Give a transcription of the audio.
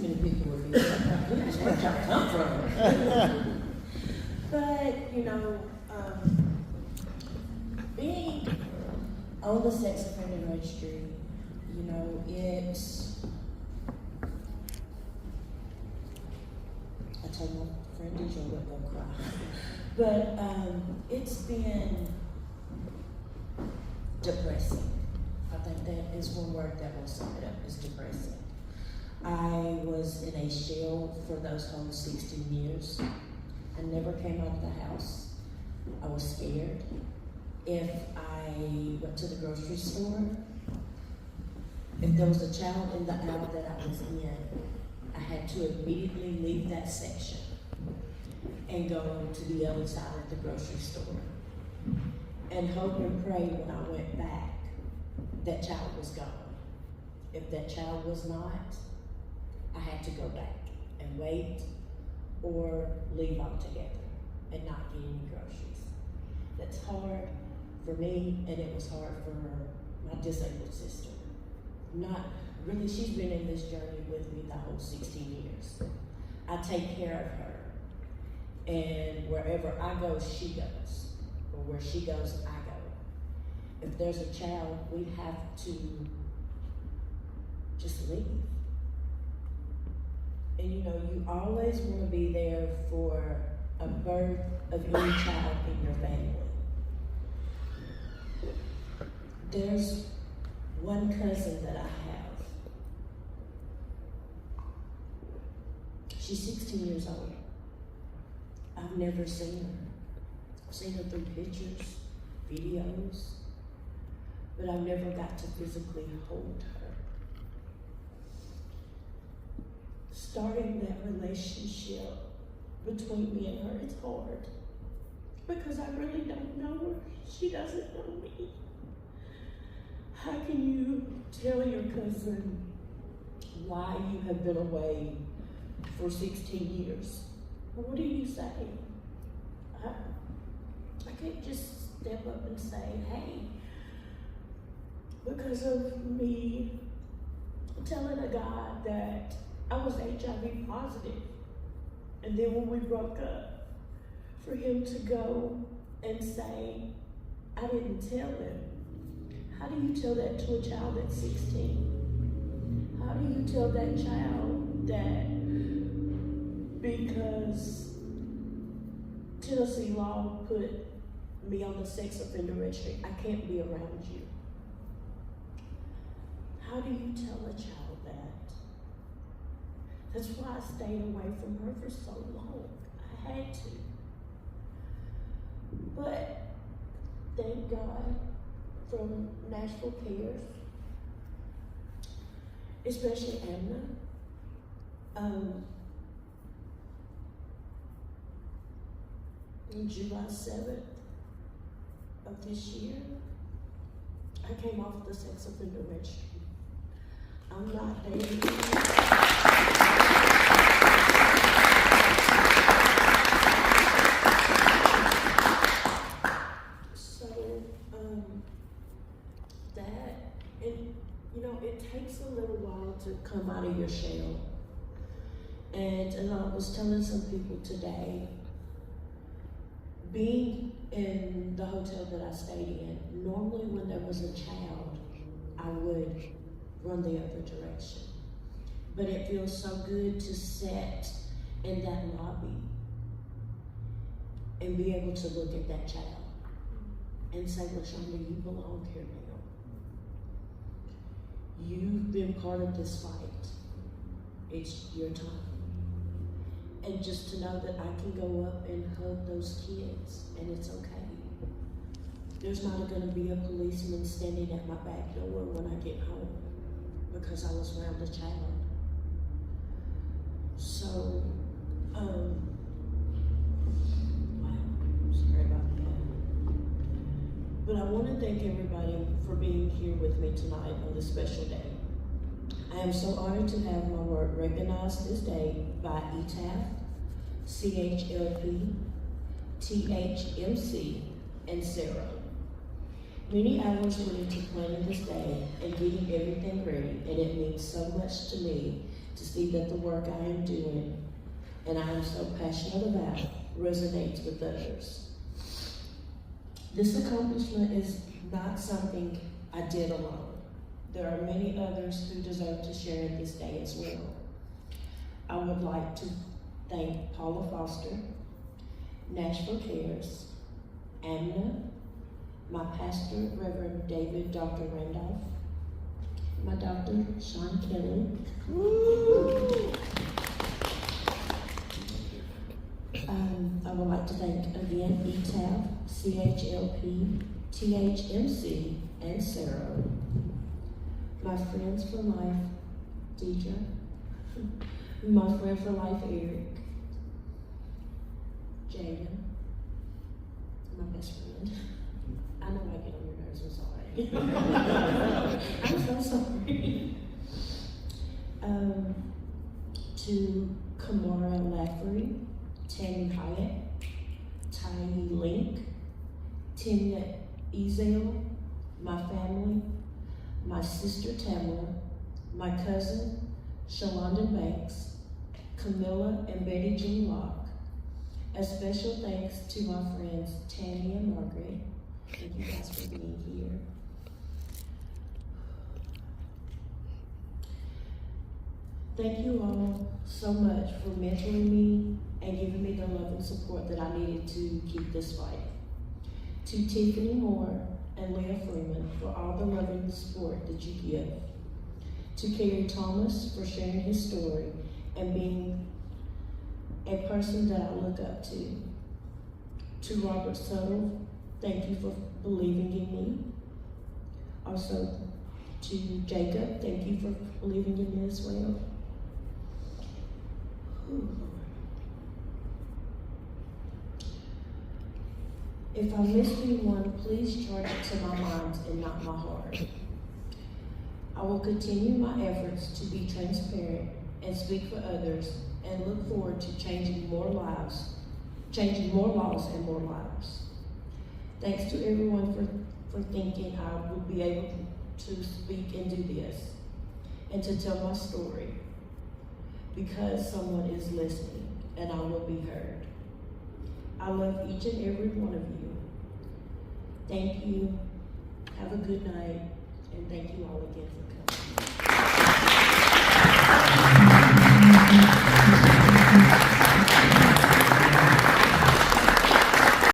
many people would be like, where'd y'all come from? But, you know, being on the sex offender registry, you know, I told my friend DJ would go cry. But it's been depressing. I think that is one word that will sum it up, is depressing. I was in a shell for those whole 16 years. I never came out of the house. I was scared. If I went to the grocery store, if there was a child in the aisle that I was in, I had to immediately leave that section and go to the other side of the grocery store and hope and pray when I went back, that child was gone. If that child was not, I had to go back and wait or leave altogether and not get any groceries. That's hard for me, and it was hard for my disabled sister. Not really, she's been in this journey with me the whole 16 years. I take care of her, and wherever I go, she goes, or where she goes, I go. If there's a child, we have to just leave. And you know, you always want to be there for a birth of any child in your family. There's one cousin that I have. She's 16 years old. I've never seen her. I've seen her through pictures, videos, but I've never got to physically hold her. Starting that relationship between me and her is hard because I really don't know her. She doesn't know me. How can you tell your cousin why you have been away for 16 years? What do you say? I can't just step up and say, hey, because of me telling a guy that I was HIV positive, and then when we broke up, for him to go and say, I didn't tell him. How do you tell that to a child at 16? How do you tell that child that because Tennessee law put me on the sex offender registry, I can't be around you? How do you tell a child that? That's why I stayed away from her for so long. I had to. But thank God from Nashville Cares, especially Amna. On July 7th of this year, I came off the sex offender registry. I'm not dating. It takes a little while to come out of your shell. And I was telling some people today, being in the hotel that I stayed in, normally when there was a child, I would run the other direction. But it feels so good to sit in that lobby and be able to look at that child and say, Lashanda, you belong here now. You've been part of this fight. It's your time. And just to know that I can go up and hug those kids and it's okay. There's not going to be a policeman standing at my back door when I get home because I was around a child. So, wow, sorry about that. But I want to thank everybody for being here with me tonight on this special day. I am so honored to have my work recognized this day by ETAF, CHLP, THMC, and Sarah. Many hours went into planning this day and getting everything ready, and it means so much to me to see that the work I am doing and I am so passionate about resonates with others. This accomplishment is not something I did alone. There are many others who deserve to share this day as well. I would like to thank Paula Foster, Nashville Cares, AMNA, my pastor, Reverend David Dr. Randolph, my doctor, Sean Kelly, I would like to thank again ETAF, CHLP, THMC, and Sarah, my friends for life, Deidre, my friend for life, Eric, Jaden, my best friend. I know I get on your nerves, I'm sorry. I'm so sorry. To Kamara Laffery, Tammy Hyatt, Tiny Link, Timya Ezel, my family, my sister Tamara, my cousin Shalonda Banks, Camilla and Betty Jean Locke. A special thanks to my friends Tammy and Margaret. Thank you guys for being here. Thank you all so much for mentoring me and giving me the love and support that I needed to keep this fight. To Tiffany Moore and Leah Freeman for all the love and support that you give. To Kerry Thomas for sharing his story and being a person that I look up to. To Robert Suttle, thank you for believing in me. Also to Jacob, thank you for believing in me as well. If I missed anyone, please charge it to my mind and not my heart. I will continue my efforts to be transparent and speak for others and look forward to changing more laws and more lives. Thanks to everyone for thinking I would be able to speak and do this and to tell my story because someone is listening and I will be heard. I love each and every one of you. Thank you. Have a good night, and thank you all again for coming.